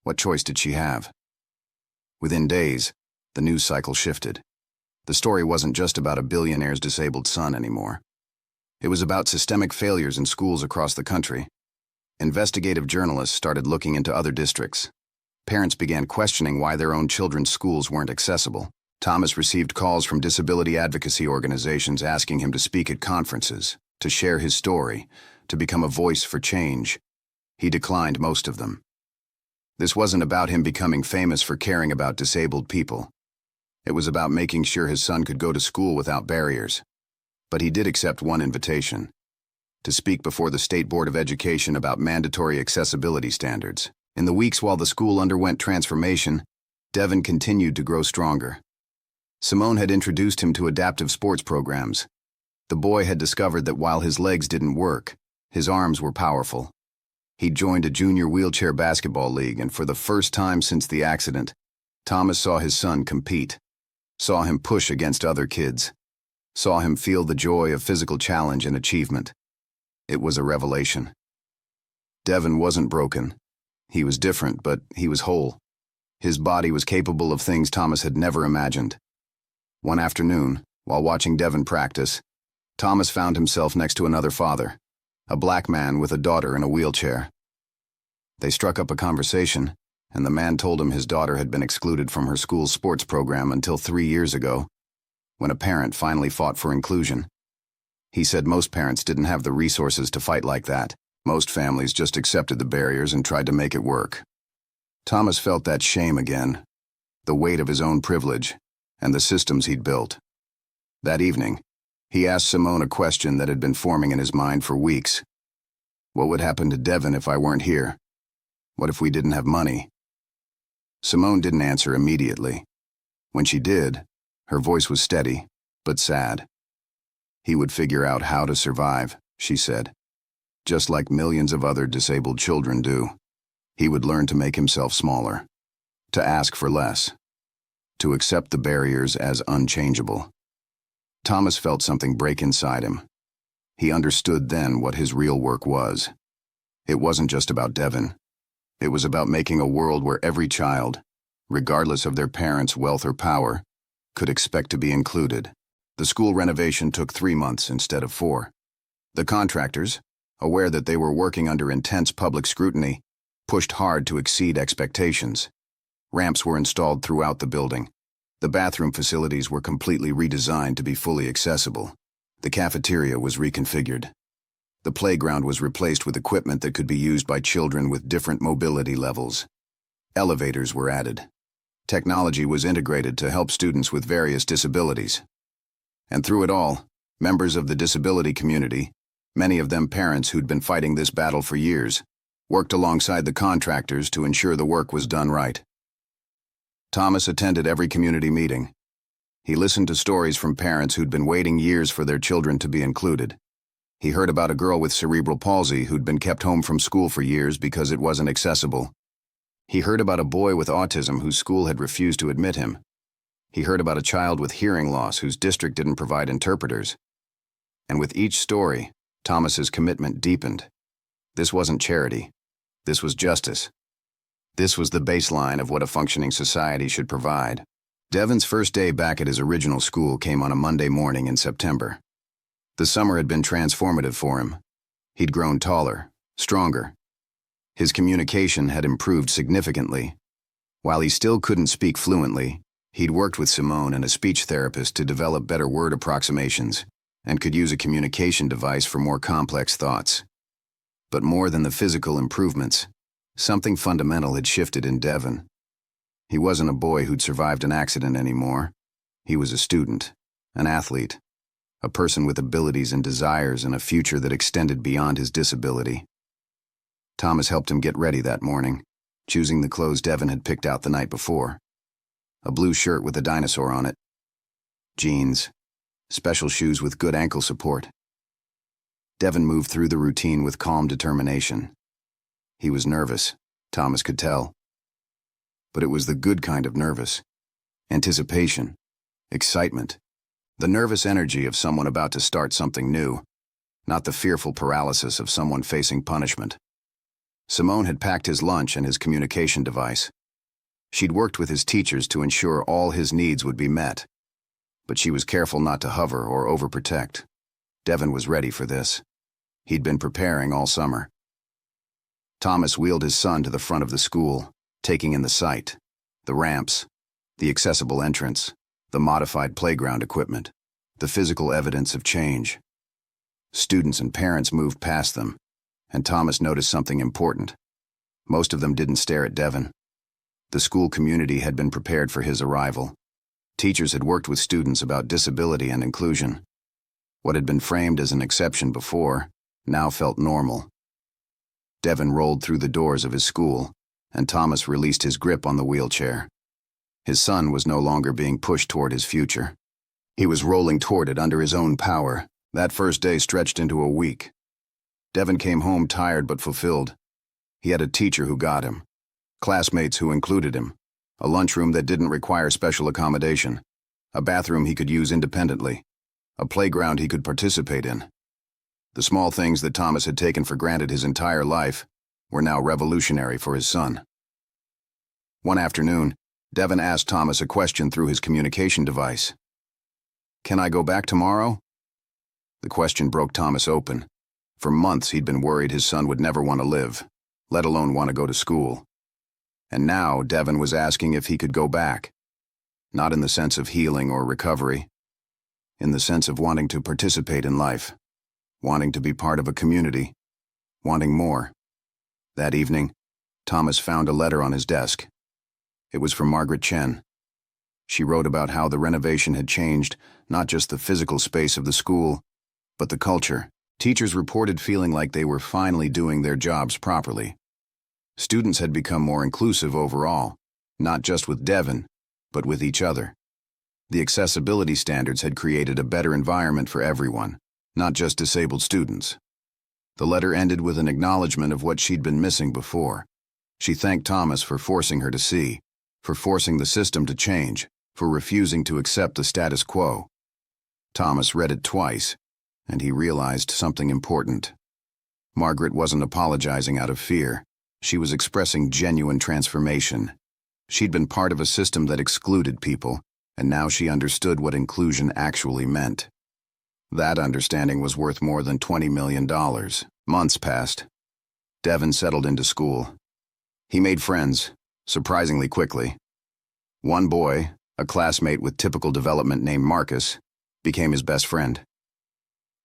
What choice did she have? Within days, the news cycle shifted. The story wasn't just about a billionaire's disabled son anymore. It was about systemic failures in schools across the country. Investigative journalists started looking into other districts. Parents began questioning why their own children's schools weren't accessible. Thomas received calls from disability advocacy organizations asking him to speak at conferences, to share his story, to become a voice for change. He declined most of them. This wasn't about him becoming famous for caring about disabled people. It was about making sure his son could go to school without barriers. But he did accept one invitation: to speak before the State Board of Education about mandatory accessibility standards. In the weeks while the school underwent transformation, Devon continued to grow stronger. Simone had introduced him to adaptive sports programs. The boy had discovered that while his legs didn't work, his arms were powerful. He joined a junior wheelchair basketball league, and for the first time since the accident, Thomas saw his son compete, saw him push against other kids, saw him feel the joy of physical challenge and achievement. It was a revelation. Devin wasn't broken. He was different, but he was whole. His body was capable of things Thomas had never imagined. One afternoon, while watching Devin practice, Thomas found himself next to another father, a black man with a daughter in a wheelchair. They struck up a conversation, and the man told him his daughter had been excluded from her school's sports program until 3 years ago, when a parent finally fought for inclusion. He said most parents didn't have the resources to fight like that. Most families just accepted the barriers and tried to make it work. Thomas felt that shame again, the weight of his own privilege, and the systems he'd built. That evening, he asked Simone a question that had been forming in his mind for weeks. What would happen to Devin if I weren't here? What if we didn't have money? Simone didn't answer immediately. When she did, her voice was steady, but sad. He would figure out how to survive, she said. Just like millions of other disabled children do. He would learn to make himself smaller, to ask for less, to accept the barriers as unchangeable. Thomas felt something break inside him. He understood then what his real work was. It wasn't just about Devin. It was about making a world where every child, regardless of their parents' wealth or power, could expect to be included. The school renovation took 3 months instead of 4. The contractors, aware that they were working under intense public scrutiny, pushed hard to exceed expectations. Ramps were installed throughout the building. The bathroom facilities were completely redesigned to be fully accessible. The cafeteria was reconfigured. The playground was replaced with equipment that could be used by children with different mobility levels. Elevators were added. Technology was integrated to help students with various disabilities. And through it all, members of the disability community, many of them parents who'd been fighting this battle for years, worked alongside the contractors to ensure the work was done right. Thomas attended every community meeting. He listened to stories from parents who'd been waiting years for their children to be included. He heard about a girl with cerebral palsy who'd been kept home from school for years because it wasn't accessible. He heard about a boy with autism whose school had refused to admit him. He heard about a child with hearing loss whose district didn't provide interpreters. And with each story, Thomas's commitment deepened. This wasn't charity. This was justice. This was the baseline of what a functioning society should provide. Devin's first day back at his original school came on a Monday morning in September. The summer had been transformative for him. He'd grown taller, stronger. His communication had improved significantly. While he still couldn't speak fluently, he'd worked with Simone and a speech therapist to develop better word approximations and could use a communication device for more complex thoughts. But more than the physical improvements, something fundamental had shifted in Devin. He wasn't a boy who'd survived an accident anymore. He was a student, an athlete, a person with abilities and desires and a future that extended beyond his disability. Thomas helped him get ready that morning, choosing the clothes Devin had picked out the night before. A blue shirt with a dinosaur on it, jeans, special shoes with good ankle support. Devin moved through the routine with calm determination. He was nervous, Thomas could tell. But it was the good kind of nervous. Anticipation, excitement, the nervous energy of someone about to start something new, not the fearful paralysis of someone facing punishment. Simone had packed his lunch and his communication device. She'd worked with his teachers to ensure all his needs would be met, but she was careful not to hover or overprotect. Devin was ready for this. He'd been preparing all summer. Thomas wheeled his son to the front of the school, taking in the site, the ramps, the accessible entrance, the modified playground equipment, the physical evidence of change. Students and parents moved past them, and Thomas noticed something important. Most of them didn't stare at Devin. The school community had been prepared for his arrival. Teachers had worked with students about disability and inclusion. What had been framed as an exception before now felt normal. Devin rolled through the doors of his school, and Thomas released his grip on the wheelchair. His son was no longer being pushed toward his future. He was rolling toward it under his own power. That first day stretched into a week. Devin came home tired but fulfilled. He had a teacher who got him, classmates who included him, a lunchroom that didn't require special accommodation, a bathroom he could use independently, a playground he could participate in. The small things that Thomas had taken for granted his entire life were now revolutionary for his son. One afternoon, Devin asked Thomas a question through his communication device. "Can I go back tomorrow?" The question broke Thomas open. For months he'd been worried his son would never want to live, let alone want to go to school. And now Devin was asking if he could go back. Not in the sense of healing or recovery, in the sense of wanting to participate in life, wanting to be part of a community, wanting more. That evening, Thomas found a letter on his desk. It was from Margaret Chen. She wrote about how the renovation had changed not just the physical space of the school, but the culture. Teachers reported feeling like they were finally doing their jobs properly. Students had become more inclusive overall, not just with Devin, but with each other. The accessibility standards had created a better environment for everyone, not just disabled students. The letter ended with an acknowledgement of what she'd been missing before. She thanked Thomas for forcing her to see, for forcing the system to change, for refusing to accept the status quo. Thomas read it twice, and he realized something important. Margaret wasn't apologizing out of fear. She was expressing genuine transformation. She'd been part of a system that excluded people, and now she understood what inclusion actually meant. That understanding was worth more than $20 million. Months passed. Devin settled into school. He made friends, surprisingly quickly. One boy, a classmate with typical development named Marcus, became his best friend.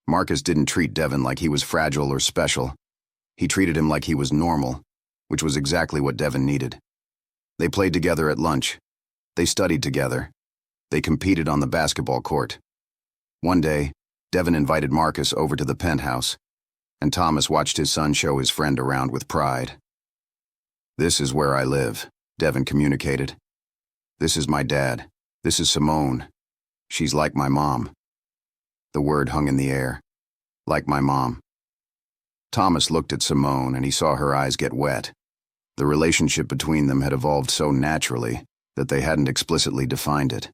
Marcus didn't treat Devin like he was fragile or special. He treated him like he was normal, which was exactly what Devin needed. They played together at lunch. They studied together. They competed on the basketball court. One day, Devin invited Marcus over to the penthouse, and Thomas watched his son show his friend around with pride. "This is where I live," Devin communicated. "This is my dad. This is Simone. She's like my mom." The word hung in the air. Like my mom. Thomas looked at Simone and he saw her eyes get wet. The relationship between them had evolved so naturally that they hadn't explicitly defined it.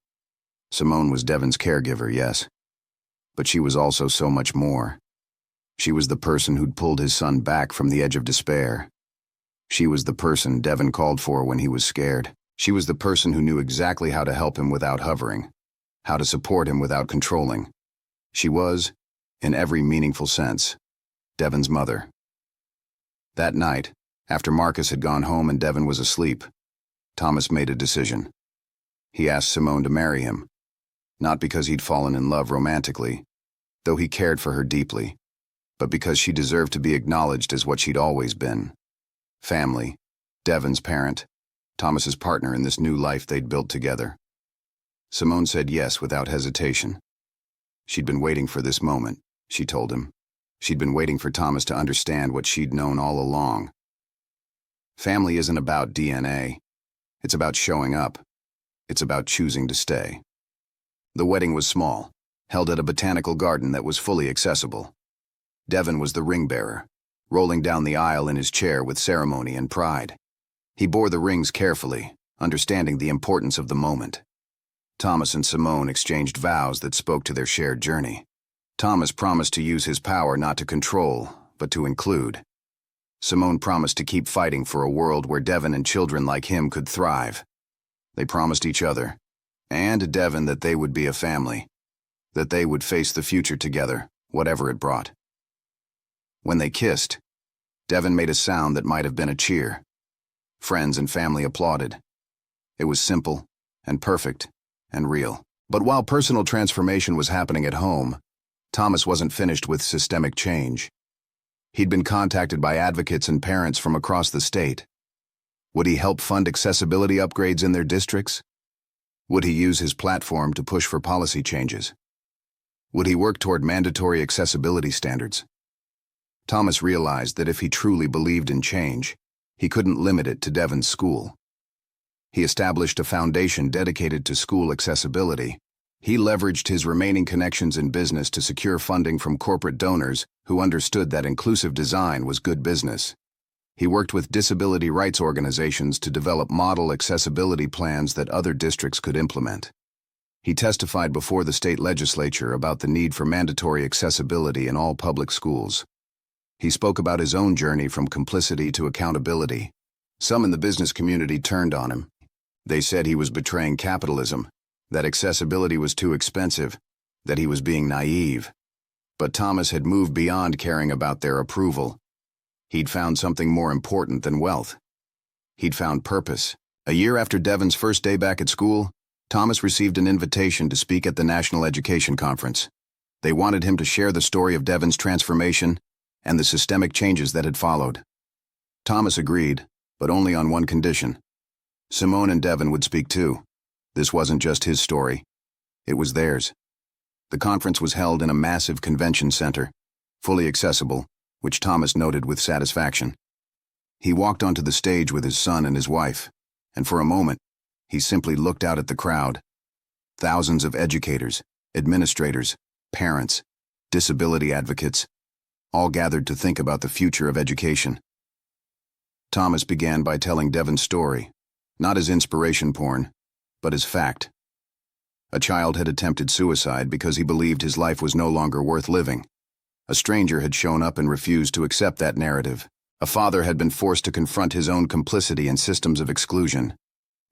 Simone was Devin's caregiver, yes. But she was also so much more. She was the person who'd pulled his son back from the edge of despair. She was the person Devin called for when he was scared. She was the person who knew exactly how to help him without hovering, how to support him without controlling. She was, in every meaningful sense, Devin's mother. That night, after Marcus had gone home and Devin was asleep, Thomas made a decision. He asked Simone to marry him, not because he'd fallen in love romantically, though he cared for her deeply, but because she deserved to be acknowledged as what she'd always been. Family, Devin's parent, Thomas's partner in this new life they'd built together. Simone said yes without hesitation. She'd been waiting for this moment, she told him. She'd been waiting for Thomas to understand what she'd known all along. Family isn't about DNA. It's about showing up. It's about choosing to stay. The wedding was small, held at a botanical garden that was fully accessible. Devin was the ring bearer, rolling down the aisle in his chair with ceremony and pride. He bore the rings carefully, understanding the importance of the moment. Thomas and Simone exchanged vows that spoke to their shared journey. Thomas promised to use his power not to control, but to include. Simone promised to keep fighting for a world where Devin and children like him could thrive. They promised each other, and Devin, that they would be a family, that they would face the future together, whatever it brought. When they kissed, Devin made a sound that might have been a cheer. Friends and family applauded. It was simple and perfect and real. But while personal transformation was happening at home, Thomas wasn't finished with systemic change. He'd been contacted by advocates and parents from across the state. Would he help fund accessibility upgrades in their districts? Would he use his platform to push for policy changes? Would he work toward mandatory accessibility standards? Thomas realized that if he truly believed in change, he couldn't limit it to Devin's school. He established a foundation dedicated to school accessibility. He leveraged his remaining connections in business to secure funding from corporate donors who understood that inclusive design was good business. He worked with disability rights organizations to develop model accessibility plans that other districts could implement. He testified before the state legislature about the need for mandatory accessibility in all public schools. He spoke about his own journey from complicity to accountability. Some in the business community turned on him. They said he was betraying capitalism, that accessibility was too expensive, that he was being naive. But Thomas had moved beyond caring about their approval. He'd found something more important than wealth. He'd found purpose. A year after Devon's first day back at school, Thomas received an invitation to speak at the National Education Conference. They wanted him to share the story of Devon's transformation and the systemic changes that had followed. Thomas agreed, but only on one condition. Simone and Devon would speak too. This wasn't just his story. It was theirs. The conference was held in a massive convention center, fully accessible, which Thomas noted with satisfaction. He walked onto the stage with his son and his wife, and for a moment, he simply looked out at the crowd. Thousands of educators, administrators, parents, disability advocates, all gathered to think about the future of education. Thomas began by telling Devon's story, not as inspiration porn, but as fact. A child had attempted suicide because he believed his life was no longer worth living. A stranger had shown up and refused to accept that narrative. A father had been forced to confront his own complicity in systems of exclusion.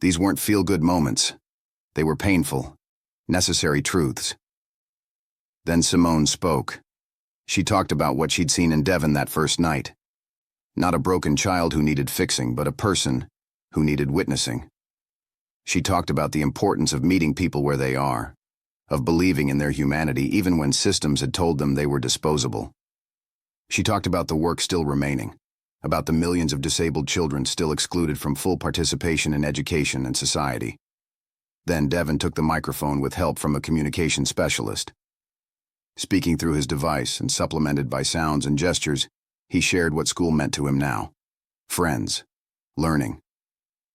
These weren't feel-good moments. They were painful, necessary truths. Then Simone spoke. She talked about what she'd seen in Devon that first night. Not a broken child who needed fixing, but a person who needed witnessing. She talked about the importance of meeting people where they are, of believing in their humanity even when systems had told them they were disposable. She talked about the work still remaining, about the millions of disabled children still excluded from full participation in education and society. Then Devon took the microphone with help from a communication specialist. Speaking through his device and supplemented by sounds and gestures, he shared what school meant to him now. Friends, learning,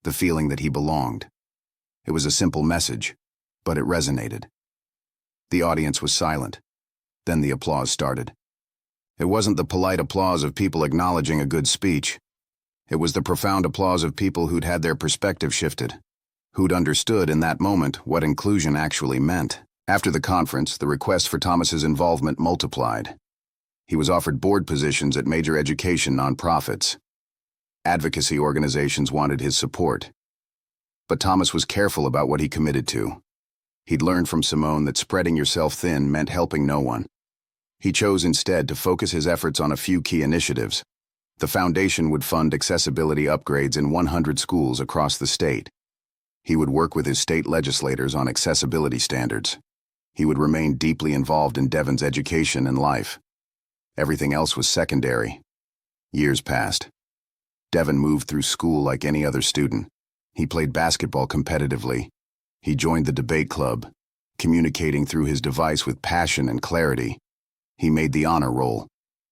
the feeling that he belonged. It was a simple message, but it resonated. The audience was silent. Then the applause started. It wasn't the polite applause of people acknowledging a good speech. It was the profound applause of people who'd had their perspective shifted, who'd understood in that moment what inclusion actually meant. After the conference, the requests for Thomas's involvement multiplied. He was offered board positions at major education nonprofits. Advocacy organizations wanted his support. But Thomas was careful about what he committed to. He'd learned from Simone that spreading yourself thin meant helping no one. He chose instead to focus his efforts on a few key initiatives. The foundation would fund accessibility upgrades in 100 schools across the state. He would work with his state legislators on accessibility standards. He would remain deeply involved in Devon's education and life. Everything else was secondary. Years passed. Devon moved through school like any other student. He played basketball competitively. He joined the debate club, communicating through his device with passion and clarity. He made the honor roll.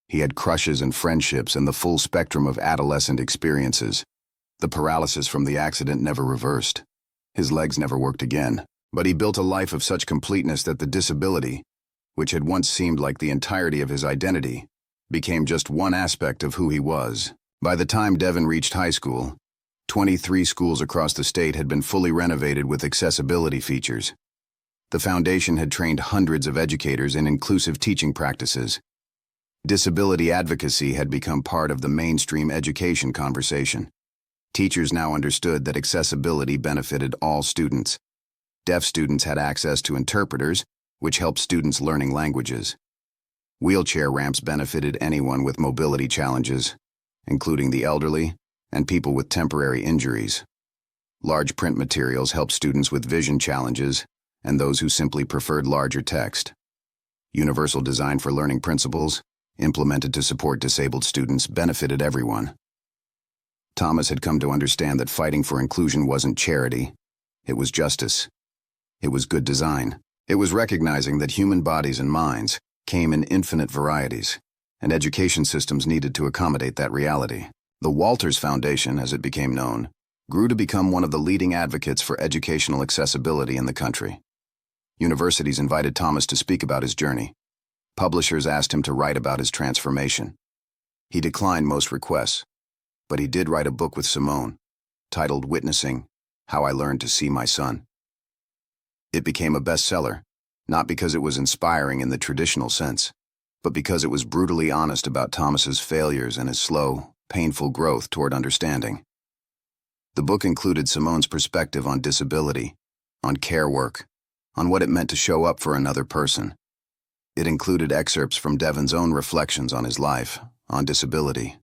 He had crushes and friendships and the full spectrum of adolescent experiences. The paralysis from the accident never reversed. His legs never worked again. But he built a life of such completeness that the disability, which had once seemed like the entirety of his identity, became just one aspect of who he was. By the time Devon reached high school, 23 schools across the state had been fully renovated with accessibility features. The foundation had trained hundreds of educators in inclusive teaching practices. Disability advocacy had become part of the mainstream education conversation. Teachers now understood that accessibility benefited all students. Deaf students had access to interpreters, which helped students learning languages. Wheelchair ramps benefited anyone with mobility challenges, including the elderly and people with temporary injuries. Large print materials helped students with vision challenges and those who simply preferred larger text. Universal design for learning principles, implemented to support disabled students, benefited everyone. Thomas had come to understand that fighting for inclusion wasn't charity, it was justice. It was good design. It was recognizing that human bodies and minds came in infinite varieties, and education systems needed to accommodate that reality. The Walters Foundation, as it became known, grew to become one of the leading advocates for educational accessibility in the country. Universities invited Thomas to speak about his journey. Publishers asked him to write about his transformation. He declined most requests. But he did write a book with Simone, titled Witnessing: How I Learned to See My Son. It became a bestseller, not because it was inspiring in the traditional sense, but because it was brutally honest about Thomas's failures and his slow, painful growth toward understanding. The book included Simone's perspective on disability, on care work, on what it meant to show up for another person. It included excerpts from Devon's own reflections on his life, on disability,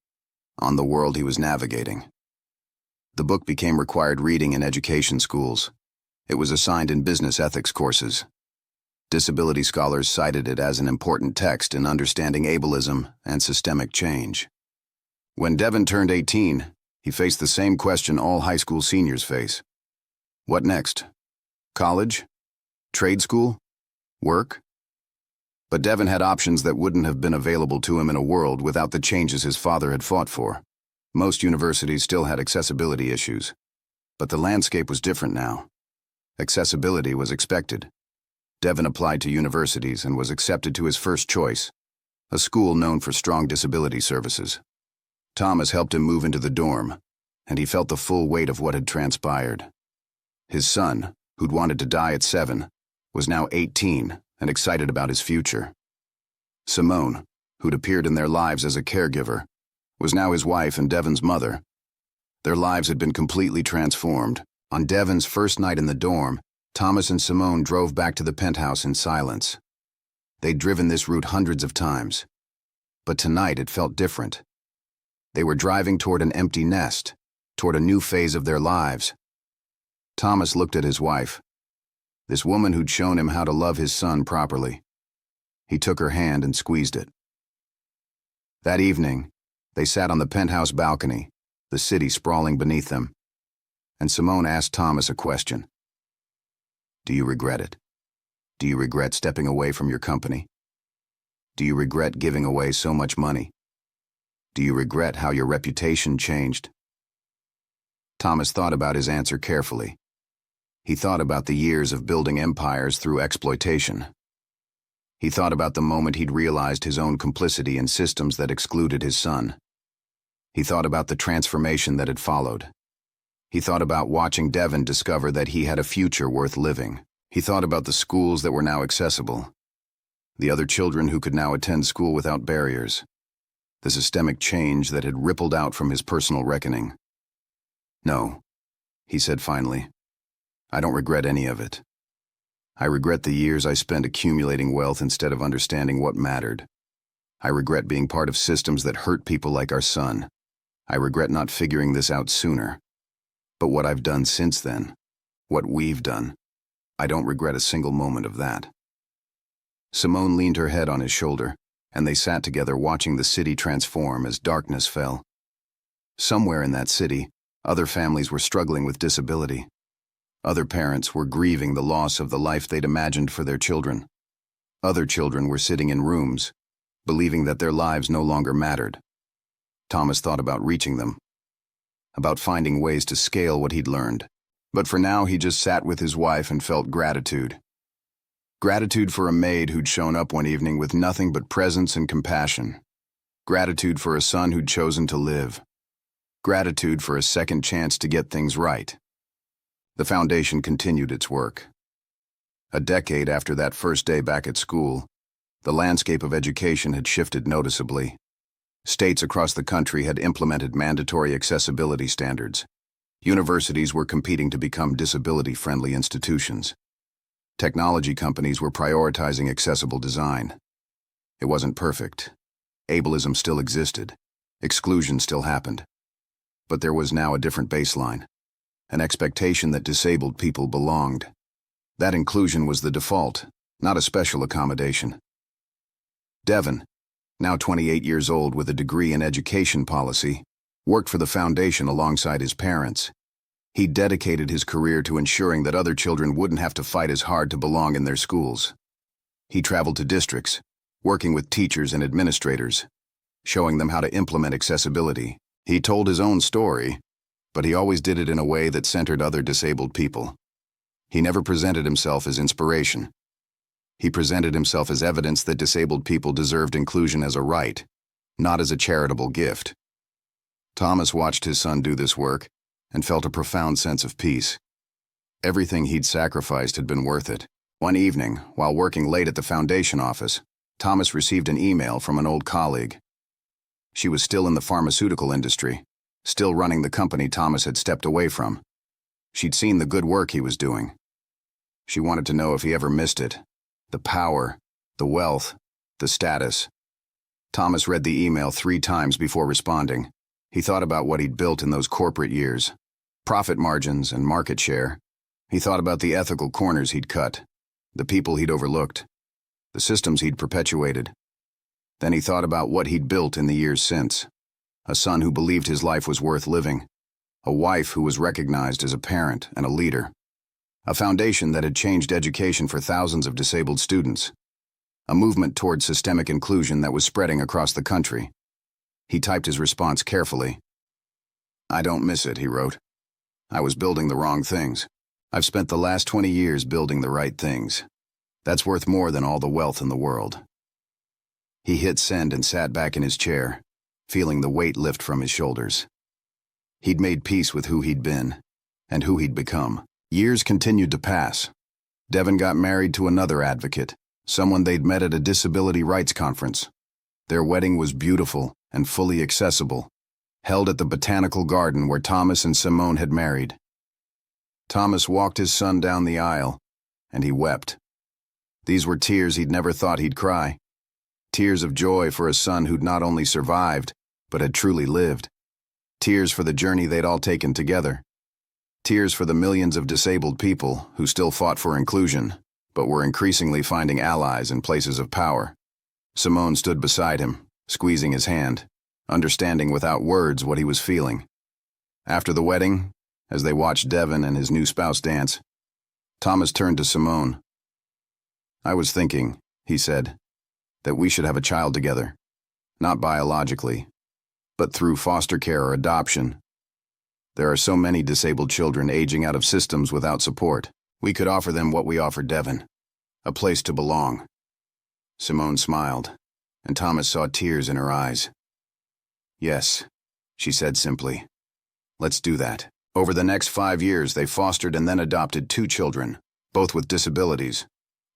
on the world he was navigating. The book became required reading in education schools. It was assigned in business ethics courses. Disability scholars cited it as an important text in understanding ableism and systemic change. When Devon turned 18, he faced the same question all high school seniors face. What next? College? Trade school? Work? But Devon had options that wouldn't have been available to him in a world without the changes his father had fought for. Most universities still had accessibility issues. But the landscape was different now. Accessibility was expected. Devon applied to universities and was accepted to his first choice, a school known for strong disability services. Thomas helped him move into the dorm, and he felt the full weight of what had transpired. His son, who'd wanted to die at 7, was now 18 and excited about his future. Simone, who'd appeared in their lives as a caregiver, was now his wife and Devon's mother. Their lives had been completely transformed. On Devon's first night in the dorm, Thomas and Simone drove back to the penthouse in silence. They'd driven this route hundreds of times. But tonight it felt different. They were driving toward an empty nest, toward a new phase of their lives. Thomas looked at his wife, this woman who'd shown him how to love his son properly. He took her hand and squeezed it. That evening, they sat on the penthouse balcony, the city sprawling beneath them, and Simone asked Thomas a question. Do you regret it? Do you regret stepping away from your company? Do you regret giving away so much money? Do you regret how your reputation changed? Thomas thought about his answer carefully. He thought about the years of building empires through exploitation. He thought about the moment he'd realized his own complicity in systems that excluded his son. He thought about the transformation that had followed. He thought about watching Devon discover that he had a future worth living. He thought about the schools that were now accessible, the other children who could now attend school without barriers, the systemic change that had rippled out from his personal reckoning. No, he said finally, I don't regret any of it. I regret the years I spent accumulating wealth instead of understanding what mattered. I regret being part of systems that hurt people like our son. I regret not figuring this out sooner. But what I've done since then, what we've done, I don't regret a single moment of that. Simone leaned her head on his shoulder, and they sat together watching the city transform as darkness fell. Somewhere in that city, other families were struggling with disability. Other parents were grieving the loss of the life they'd imagined for their children. Other children were sitting in rooms, believing that their lives no longer mattered. Thomas thought about reaching them, about finding ways to scale what he'd learned. But for now, he just sat with his wife and felt gratitude. Gratitude for a maid who'd shown up one evening with nothing but presence and compassion. Gratitude for a son who'd chosen to live. Gratitude for a second chance to get things right. The foundation continued its work. A decade after that first day back at school, the landscape of education had shifted noticeably. States across the country had implemented mandatory accessibility standards. Universities were competing to become disability-friendly institutions. Technology companies were prioritizing accessible design. It wasn't perfect. Ableism still existed. Exclusion still happened. But there was now a different baseline, an expectation that disabled people belonged. That inclusion was the default, not a special accommodation. Devon, now 28 years old with a degree in education policy, worked for the foundation alongside his parents. He dedicated his career to ensuring that other children wouldn't have to fight as hard to belong in their schools. He traveled to districts, working with teachers and administrators, showing them how to implement accessibility. He told his own story, but he always did it in a way that centered other disabled people. He never presented himself as inspiration. He presented himself as evidence that disabled people deserved inclusion as a right, not as a charitable gift. Thomas watched his son do this work and felt a profound sense of peace. Everything he'd sacrificed had been worth it. One evening, while working late at the foundation office, Thomas received an email from an old colleague. She was still in the pharmaceutical industry, still running the company Thomas had stepped away from. She'd seen the good work he was doing. She wanted to know if he ever missed it. The power, the wealth, the status. Thomas read the email 3 times before responding. He thought about what he'd built in those corporate years. Profit margins and market share. He thought about the ethical corners he'd cut, the people he'd overlooked, the systems he'd perpetuated. Then he thought about what he'd built in the years since. A son who believed his life was worth living. A wife who was recognized as a parent and a leader. A foundation that had changed education for thousands of disabled students. A movement toward systemic inclusion that was spreading across the country. He typed his response carefully. "I don't miss it," he wrote. "I was building the wrong things. I've spent the last 20 years building the right things. That's worth more than all the wealth in the world." He hit send and sat back in his chair, feeling the weight lift from his shoulders. He'd made peace with who he'd been, and who he'd become. Years continued to pass. Devon got married to another advocate, someone they'd met at a disability rights conference. Their wedding was beautiful and fully accessible, held at the botanical garden where Thomas and Simone had married. Thomas walked his son down the aisle, and he wept. These were tears he'd never thought he'd cry. Tears of joy for a son who'd not only survived, but had truly lived. Tears for the journey they'd all taken together. Tears for the millions of disabled people who still fought for inclusion, but were increasingly finding allies in places of power. Simone stood beside him, squeezing his hand, understanding without words what he was feeling. After the wedding, as they watched Devon and his new spouse dance, Thomas turned to Simone. "I was thinking," he said, "that we should have a child together, not biologically, but through foster care or adoption. There are so many disabled children aging out of systems without support. We could offer them what we offered Devon, a place to belong." Simone smiled, and Thomas saw tears in her eyes. "Yes," she said simply. "Let's do that." Over the next 5 years, they fostered and then adopted 2 children, both with disabilities,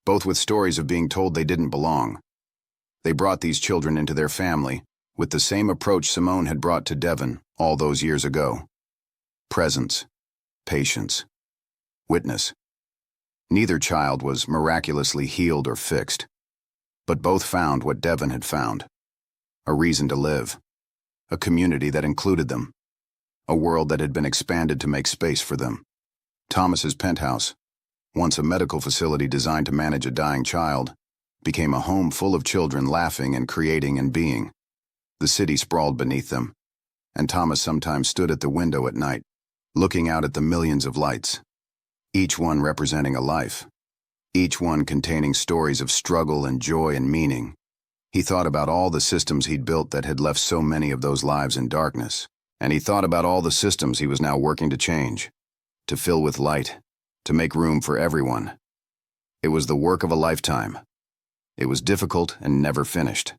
both with stories of being told they didn't belong. They brought these children into their family with the same approach Simone had brought to Devon all those years ago. Presence, patience, witness. Neither child was miraculously healed or fixed, but both found what Devon had found: a reason to live, a community that included them, a world that had been expanded to make space for them. Thomas's penthouse, once a medical facility designed to manage a dying child, became a home full of children laughing and creating and being. The city sprawled beneath them, and Thomas sometimes stood at the window at night, looking out at the millions of lights, each one representing a life, each one containing stories of struggle and joy and meaning. He thought about all the systems he'd built that had left so many of those lives in darkness. And he thought about all the systems he was now working to change, to fill with light, to make room for everyone. It was the work of a lifetime. It was difficult and never finished.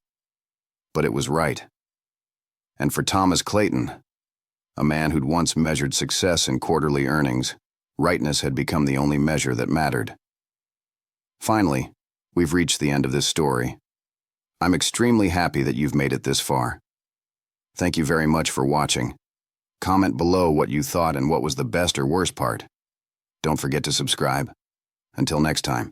But it was right. And for Thomas Clayton, a man who'd once measured success in quarterly earnings, rightness had become the only measure that mattered. Finally, we've reached the end of this story. I'm extremely happy that you've made it this far. Thank you very much for watching. Comment below what you thought and what was the best or worst part. Don't forget to subscribe. Until next time.